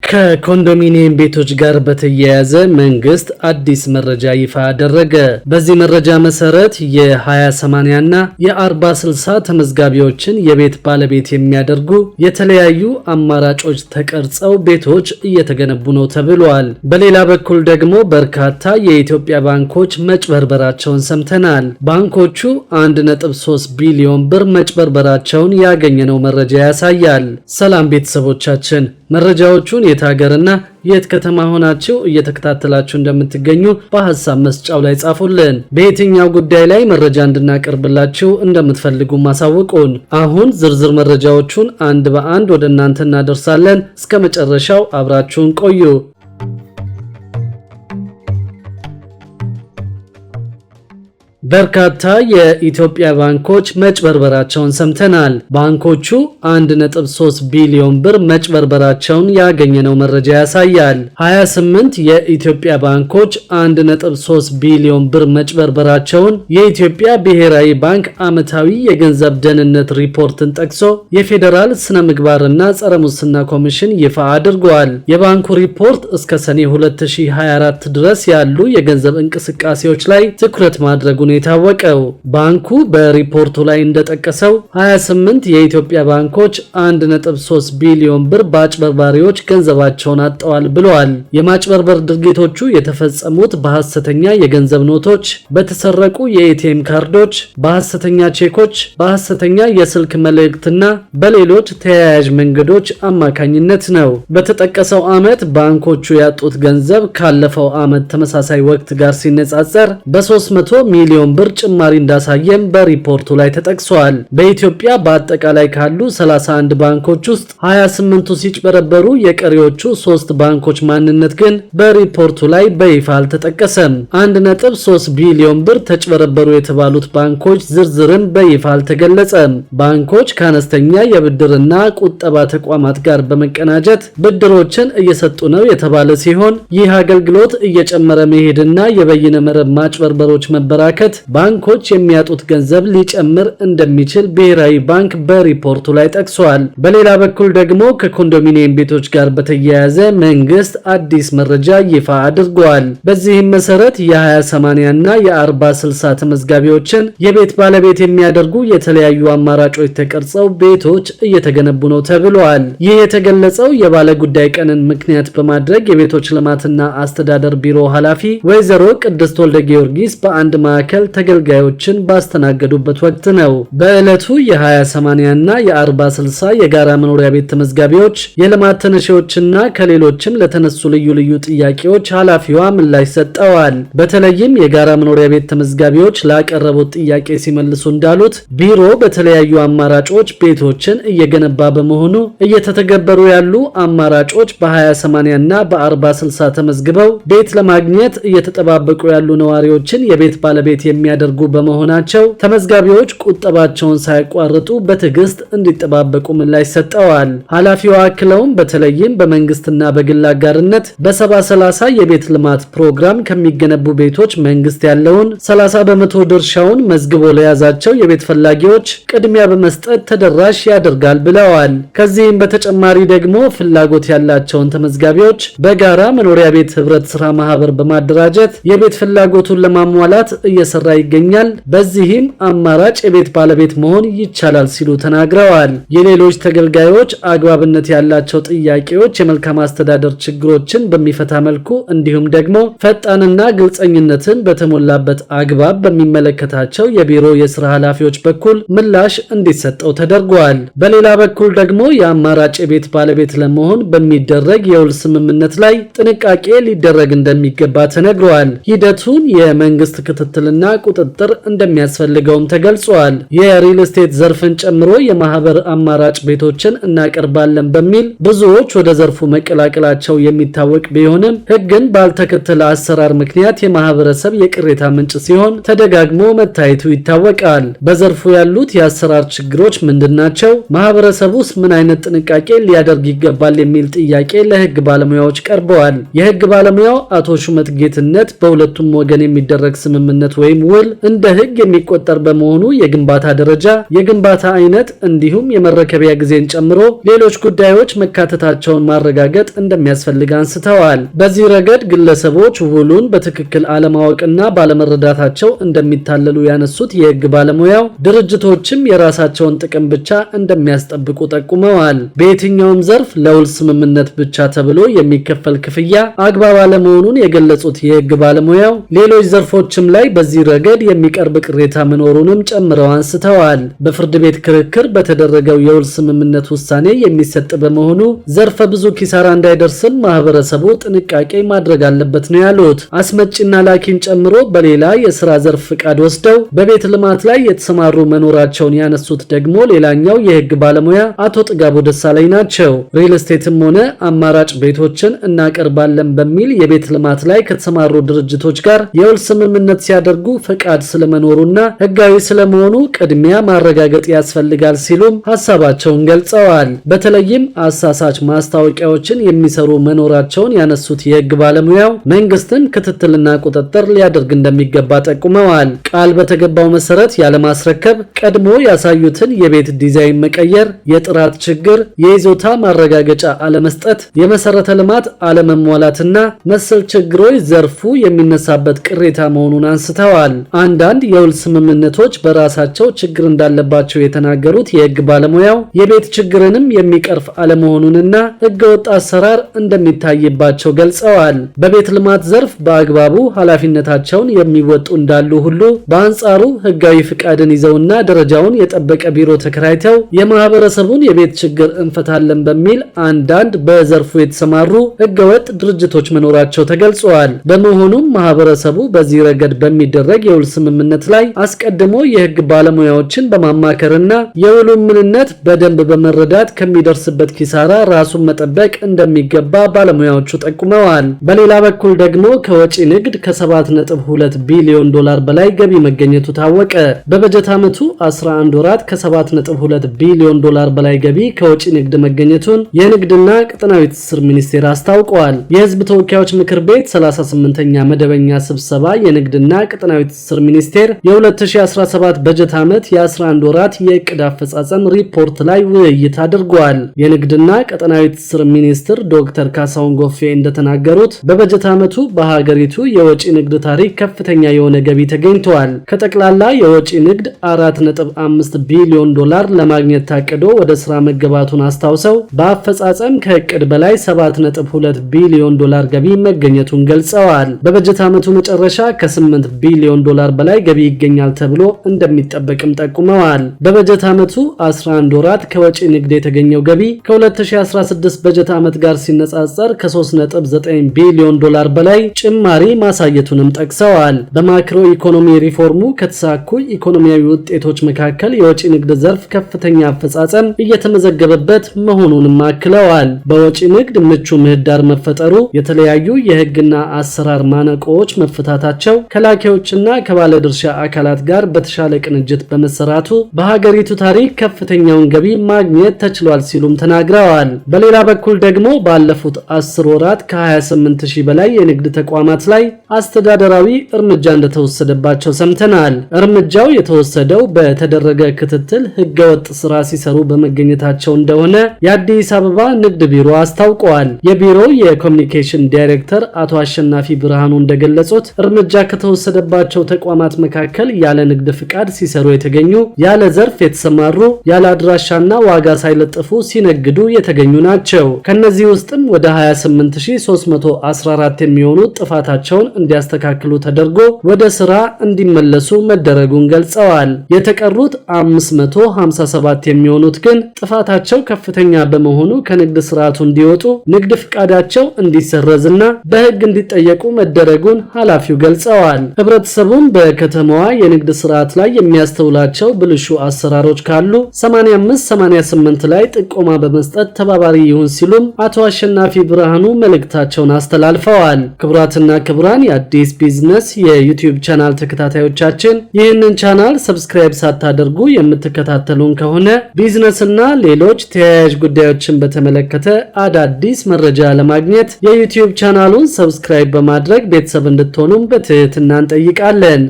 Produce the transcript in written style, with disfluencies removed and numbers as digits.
ከኮንዶሚኒየም ቤቶች ጋር በተያያዘ መንግስት አዲስ መረጃ ይፋ አደረገ። በዚህ መረጃ መሰረት የ20/80 እና የ40/60 ተመዝጋቢዎችን የቤት ባለቤት የሚያደርጉ የተለያዩ አማራጮች ተቀርጸው ቤቶች እየተገነቡ ነው ተብሏል። በሌላ በኩል ደግሞ በርካታ የኢትዮጵያ ባንኮች መጭበርበራቸውን ሰምተናል። ባንኮቹ 1.3 ቢሊዮን ብር መጭበርበራቸውን ያገኘነው መረጃ ያሳያል። ሰላም ቤተሰቦቻችን፣ መረጃዎቹን የት ሀገርና የት ከተማ ሆናችሁ እየተከታተላችሁ እንደምትገኙ በሐሳብ መስጫው ላይ ጻፉልን። በየትኛው ጉዳይ ላይ መረጃ እንድናቀርብላችሁ እንደምትፈልጉ ማሳውቁን። አሁን ዝርዝር መረጃዎቹን አንድ በአንድ ወደ እናንተ እናደርሳለን። እስከ መጨረሻው አብራችሁን ቆዩ። በርካታ የኢትዮጵያ ባንኮች መጭበርበራቸውን ሰምተናል። ባንኮቹ 1.3 ቢሊዮን ብር መጭበርበራቸውን ያገኘነው መረጃ ያሳያል። 28 የኢትዮጵያ ባንኮች 1.3 ቢሊዮን ብር መጭበርበራቸውን የኢትዮጵያ ብሔራዊ ባንክ ዓመታዊ የገንዘብ ደህንነት ሪፖርትን ጠቅሶ የፌዴራል ስነ ምግባርና ጸረ ሙስና ኮሚሽን ይፋ አድርጓል። የባንኩ ሪፖርት እስከ ሰኔ 2024 ድረስ ያሉ የገንዘብ እንቅስቃሴዎች ላይ ትኩረት ማድረጉን የታወቀው ባንኩ በሪፖርቱ ላይ እንደጠቀሰው 28 የኢትዮጵያ ባንኮች 1.3 ቢሊዮን ብር በአጭበርባሪዎች ገንዘባቸውን አጥተዋል ብለዋል። የማጭበርበር ድርጊቶቹ የተፈጸሙት በሐሰተኛ የገንዘብ ኖቶች፣ በተሰረቁ የኤቲኤም ካርዶች፣ በሐሰተኛ ቼኮች፣ በሐሰተኛ የስልክ መልእክትና በሌሎች ተያያዥ መንገዶች አማካኝነት ነው። በተጠቀሰው ዓመት ባንኮቹ ያጡት ገንዘብ ካለፈው ዓመት ተመሳሳይ ወቅት ጋር ሲነጻጸር በ300 ሚሊዮን ብር ጭማሪ እንዳሳየም በሪፖርቱ ላይ ተጠቅሷል። በኢትዮጵያ በአጠቃላይ ካሉ 31 ባንኮች ውስጥ 28ቱ ሲጭበረበሩ የቀሪዎቹ 3 ባንኮች ማንነት ግን በሪፖርቱ ላይ በይፋ አልተጠቀሰም። 1.3 ቢሊዮን ብር ተጭበረበሩ የተባሉት ባንኮች ዝርዝርም በይፋ አልተገለጸም። ባንኮች ከአነስተኛ የብድርና ቁጠባ ተቋማት ጋር በመቀናጀት ብድሮችን እየሰጡ ነው የተባለ ሲሆን ይህ አገልግሎት እየጨመረ መሄድና የበይነ መረብ ማጭበርበሮች መበራከት ባንኮች የሚያጡት ገንዘብ ሊጨምር እንደሚችል ብሔራዊ ባንክ በሪፖርቱ ላይ ጠቅሷል። በሌላ በኩል ደግሞ ከኮንዶሚኒየም ቤቶች ጋር በተያያዘ መንግስት አዲስ መረጃ ይፋ አድርጓል። በዚህም መሰረት የ20/80 እና የ40/60 ተመዝጋቢዎችን የቤት ባለቤት የሚያደርጉ የተለያዩ አማራጮች ተቀርጸው ቤቶች እየተገነቡ ነው ተብሏል። ይህ የተገለጸው የባለ ጉዳይ ቀንን ምክንያት በማድረግ የቤቶች ልማትና አስተዳደር ቢሮ ኃላፊ ወይዘሮ ቅድስት ወልደ ጊዮርጊስ በአንድ ማዕከል ተገልጋዮችን ባስተናገዱበት ወቅት ነው። በዕለቱ የ20/80 እና የ40/60 የጋራ መኖሪያ ቤት ተመዝጋቢዎች፣ የልማት ተነሺዎችና ከሌሎችም ለተነሱ ልዩ ልዩ ጥያቄዎች ኃላፊዋ ምላሽ ሰጠዋል። በተለይም የጋራ መኖሪያ ቤት ተመዝጋቢዎች ላቀረቡት ጥያቄ ሲመልሱ እንዳሉት ቢሮ በተለያዩ አማራጮች ቤቶችን እየገነባ በመሆኑ እየተተገበሩ ያሉ አማራጮች በ20/80 እና በ40/60 ተመዝግበው ቤት ለማግኘት እየተጠባበቁ ያሉ ነዋሪዎችን የቤት ባለቤት የሚያደርጉ በመሆናቸው ተመዝጋቢዎች ቁጠባቸውን ሳይቋርጡ በትዕግስት እንዲጠባበቁ ምላሽ ሰጠዋል። ኃላፊዋ አክለውም በተለይም በመንግስትና በግል አጋርነት በ70/30 የቤት ልማት ፕሮግራም ከሚገነቡ ቤቶች መንግስት ያለውን 30% ድርሻውን መዝግቦ ለያዛቸው የቤት ፈላጊዎች ቅድሚያ በመስጠት ተደራሽ ያደርጋል ብለዋል። ከዚህም በተጨማሪ ደግሞ ፍላጎት ያላቸውን ተመዝጋቢዎች በጋራ መኖሪያ ቤት ህብረት ስራ ማህበር በማደራጀት የቤት ፍላጎቱን ለማሟላት እየሰራ ይገኛል። በዚህም አማራጭ የቤት ባለቤት መሆን ይቻላል ሲሉ ተናግረዋል። የሌሎች ተገልጋዮች አግባብነት ያላቸው ጥያቄዎች የመልካም አስተዳደር ችግሮችን በሚፈታ መልኩ እንዲሁም ደግሞ ፈጣንና ግልጸኝነትን በተሞላበት አግባብ በሚመለከታቸው የቢሮ የስራ ኃላፊዎች በኩል ምላሽ እንዲሰጠው ተደርጓል። በሌላ በኩል ደግሞ የአማራጭ የቤት ባለቤት ለመሆን በሚደረግ የውል ስምምነት ላይ ጥንቃቄ ሊደረግ እንደሚገባ ተነግሯል። ሂደቱን የመንግስት ክትትልና ቁጥጥር እንደሚያስፈልገውም ተገልጿል። የሪል ስቴት ዘርፍን ጨምሮ የማህበር አማራጭ ቤቶችን እናቀርባለን በሚል ብዙዎች ወደ ዘርፉ መቀላቀላቸው የሚታወቅ ቢሆንም ሕግን ባልተከተለ አሰራር ምክንያት የማህበረሰብ የቅሬታ ምንጭ ሲሆን ተደጋግሞ መታየቱ ይታወቃል። በዘርፉ ያሉት የአሰራር ችግሮች ምንድናቸው? ማህበረሰቡስ ምን አይነት ጥንቃቄ ሊያደርግ ይገባል የሚል ጥያቄ ለሕግ ባለሙያዎች ቀርበዋል። የሕግ ባለሙያው አቶ ሹመት ጌትነት በሁለቱም ወገን የሚደረግ ስምምነት ወይም ወይም ውል እንደ ሕግ የሚቆጠር በመሆኑ የግንባታ ደረጃ፣ የግንባታ አይነት እንዲሁም የመረከቢያ ጊዜን ጨምሮ ሌሎች ጉዳዮች መካተታቸውን ማረጋገጥ እንደሚያስፈልግ አንስተዋል። በዚህ ረገድ ግለሰቦች ውሉን በትክክል አለማወቅና ባለመረዳታቸው እንደሚታለሉ ያነሱት የሕግ ባለሙያው ድርጅቶችም የራሳቸውን ጥቅም ብቻ እንደሚያስጠብቁ ጠቁመዋል። በየትኛውም ዘርፍ ለውል ስምምነት ብቻ ተብሎ የሚከፈል ክፍያ አግባብ አለመሆኑን የገለጹት የሕግ ባለሙያው ሌሎች ዘርፎችም ላይ በዚህ ረገድ የሚቀርብ ቅሬታ መኖሩንም ጨምረው አንስተዋል። በፍርድ ቤት ክርክር በተደረገው የውል ስምምነት ውሳኔ የሚሰጥ በመሆኑ ዘርፈ ብዙ ኪሳራ እንዳይደርስም ማህበረሰቡ ጥንቃቄ ማድረግ አለበት ነው ያሉት። አስመጪና ላኪን ጨምሮ በሌላ የሥራ ዘርፍ ፍቃድ ወስደው በቤት ልማት ላይ የተሰማሩ መኖራቸውን ያነሱት ደግሞ ሌላኛው የሕግ ባለሙያ አቶ ጥጋቡ ደሳለኝ ናቸው። ሪል ስቴትም ሆነ አማራጭ ቤቶችን እናቀርባለን በሚል የቤት ልማት ላይ ከተሰማሩ ድርጅቶች ጋር የውል ስምምነት ሲያደርጉ ፍቃድ ስለመኖሩና ሕጋዊ ስለመሆኑ ቅድሚያ ማረጋገጥ ያስፈልጋል ሲሉም ሐሳባቸውን ገልጸዋል። በተለይም አሳሳች ማስታወቂያዎችን የሚሰሩ መኖራቸውን ያነሱት የሕግ ባለሙያው መንግስትም ክትትልና ቁጥጥር ሊያደርግ እንደሚገባ ጠቁመዋል። ቃል በተገባው መሰረት ያለማስረከብ፣ ቀድሞ ያሳዩትን የቤት ዲዛይን መቀየር፣ የጥራት ችግር፣ የይዞታ ማረጋገጫ አለመስጠት፣ የመሰረተ ልማት አለመሟላትና መሰል ችግሮች ዘርፉ የሚነሳበት ቅሬታ መሆኑን አንስተዋል። አንዳንድ የውል ስምምነቶች በራሳቸው ችግር እንዳለባቸው የተናገሩት የሕግ ባለሙያው የቤት ችግርንም የሚቀርፍ አለመሆኑንና ሕገወጥ አሰራር እንደሚታይባቸው ገልጸዋል። በቤት ልማት ዘርፍ በአግባቡ ኃላፊነታቸውን የሚወጡ እንዳሉ ሁሉ በአንጻሩ ሕጋዊ ፍቃድን ይዘውና ደረጃውን የጠበቀ ቢሮ ተከራይተው የማህበረሰቡን የቤት ችግር እንፈታለን በሚል አንዳንድ በዘርፉ የተሰማሩ ሕገወጥ ድርጅቶች መኖራቸው ተገልጿል። በመሆኑም ማህበረሰቡ በዚህ ረገድ በሚደረግ የውል ስምምነት ላይ አስቀድሞ የሕግ ባለሙያዎችን በማማከርና የውሉን ምንነት በደንብ በመረዳት ከሚደርስበት ኪሳራ ራሱን መጠበቅ እንደሚገባ ባለሙያዎቹ ጠቁመዋል። በሌላ በኩል ደግሞ ከወጪ ንግድ ከ7.2 ቢሊዮን ዶላር በላይ ገቢ መገኘቱ ታወቀ። በበጀት ዓመቱ 11 ወራት ከ7.2 ቢሊዮን ዶላር በላይ ገቢ ከወጪ ንግድ መገኘቱን የንግድና ቀጠናዊ ትስስር ሚኒስቴር አስታውቋል። የሕዝብ ተወካዮች ምክር ቤት 38ኛ መደበኛ ስብሰባ የንግድና ቀጠናዊ ትስስር ሚኒስቴር የ2017 በጀት ዓመት የ11 ወራት የዕቅድ አፈጻጸም ሪፖርት ላይ ውይይት አድርጓል። የንግድና ቀጠናዊ ትስስር ሚኒስትር ዶክተር ካሳሁን ጎፌ እንደተናገሩት በበጀት ዓመቱ በሀገሪቱ የወጪ ንግድ ታሪክ ከፍተኛ የሆነ ገቢ ተገኝቷል። ከጠቅላላ የወጪ ንግድ 4.5 ቢሊዮን ዶላር ለማግኘት ታቅዶ ወደ ስራ መገባቱን አስታውሰው በአፈጻጸም ከዕቅድ በላይ 7.2 ቢሊዮን ዶላር ገቢ መገኘቱን ገልጸዋል። በበጀት ዓመቱ መጨረሻ ከ8 ቢሊዮን ዶላር በላይ ገቢ ይገኛል ተብሎ እንደሚጠበቅም ጠቁመዋል። በበጀት ዓመቱ 11 ወራት ከወጪ ንግድ የተገኘው ገቢ ከ2016 በጀት ዓመት ጋር ሲነጻጸር ከ3.9 ቢሊዮን ዶላር በላይ ጭማሪ ማሳየቱንም ጠቅሰዋል። በማክሮ ኢኮኖሚ ሪፎርሙ ከተሳኩ ኢኮኖሚያዊ ውጤቶች መካከል የወጪ ንግድ ዘርፍ ከፍተኛ አፈጻጸም እየተመዘገበበት መሆኑንም አክለዋል። በወጪ ንግድ ምቹ ምህዳር መፈጠሩ፣ የተለያዩ የሕግና አሰራር ማነቆዎች መፈታታቸው፣ ከላኪዎችና ከባለድርሻ አካላት ጋር በተሻለ ቅንጅት በመሰራቱ በሀገሪቱ ታሪክ ከፍተኛውን ገቢ ማግኘት ተችሏል ሲሉም ተናግረዋል። በሌላ በኩል ደግሞ ባለፉት 10 ወራት ከ28000 በላይ የንግድ ተቋማት ላይ አስተዳደራዊ እርምጃ እንደተወሰደባቸው ሰምተናል። እርምጃው የተወሰደው በተደረገ ክትትል ሕገወጥ ስራ ሲሰሩ በመገኘታቸው እንደሆነ የአዲስ አበባ ንግድ ቢሮ አስታውቀዋል። የቢሮው የኮሚኒኬሽን ዳይሬክተር አቶ አሸናፊ ብርሃኑ እንደገለጹት እርምጃ ከተወሰደባቸው ተቋማት መካከል ያለ ንግድ ፍቃድ ሲሰሩ የተገኙ፣ ያለ ዘርፍ የተሰማሩ፣ ያለ አድራሻና ዋጋ ሳይለጥፉ ሲነግዱ የተገኙ ናቸው። ከነዚህ ውስጥም ወደ 28314 የሚሆኑት ጥፋታቸውን እንዲያስተካክሉ ተደርጎ ወደ ስራ እንዲመለሱ መደረጉን ገልጸዋል። የተቀሩት 557 የሚሆኑት ግን ጥፋታቸው ከፍተኛ በመሆኑ ከንግድ ስርዓቱ እንዲወጡ፣ ንግድ ፍቃዳቸው እንዲሰረዝና በሕግ እንዲጠየቁ መደረጉን ኃላፊው ገልጸዋል። ህብረተሰቡም በከተማዋ የንግድ ስርዓት ላይ የሚያስተውላቸው ብልሹ አሰራሮች ካሉ 8588 ላይ ጥቆማ በመስጠት ተባባሪ ይሁን ሲሉም አቶ አሸናፊ ብርሃኑ መልእክታቸውን አስተላልፈዋል። ክቡራትና ክቡራን የአዲስ ቢዝነስ የዩቲዩብ ቻናል ተከታታዮቻችን ይህንን ቻናል ሰብስክራይብ ሳታደርጉ የምትከታተሉን ከሆነ ቢዝነስና ሌሎች ተያያዥ ጉዳዮችን በተመለከተ አዳዲስ መረጃ ለማግኘት የዩቲዩብ ቻናሉን ሰብስክራይብ በማድረግ ቤተሰብ እንድትሆኑም በትህትና እንጠይቃለን።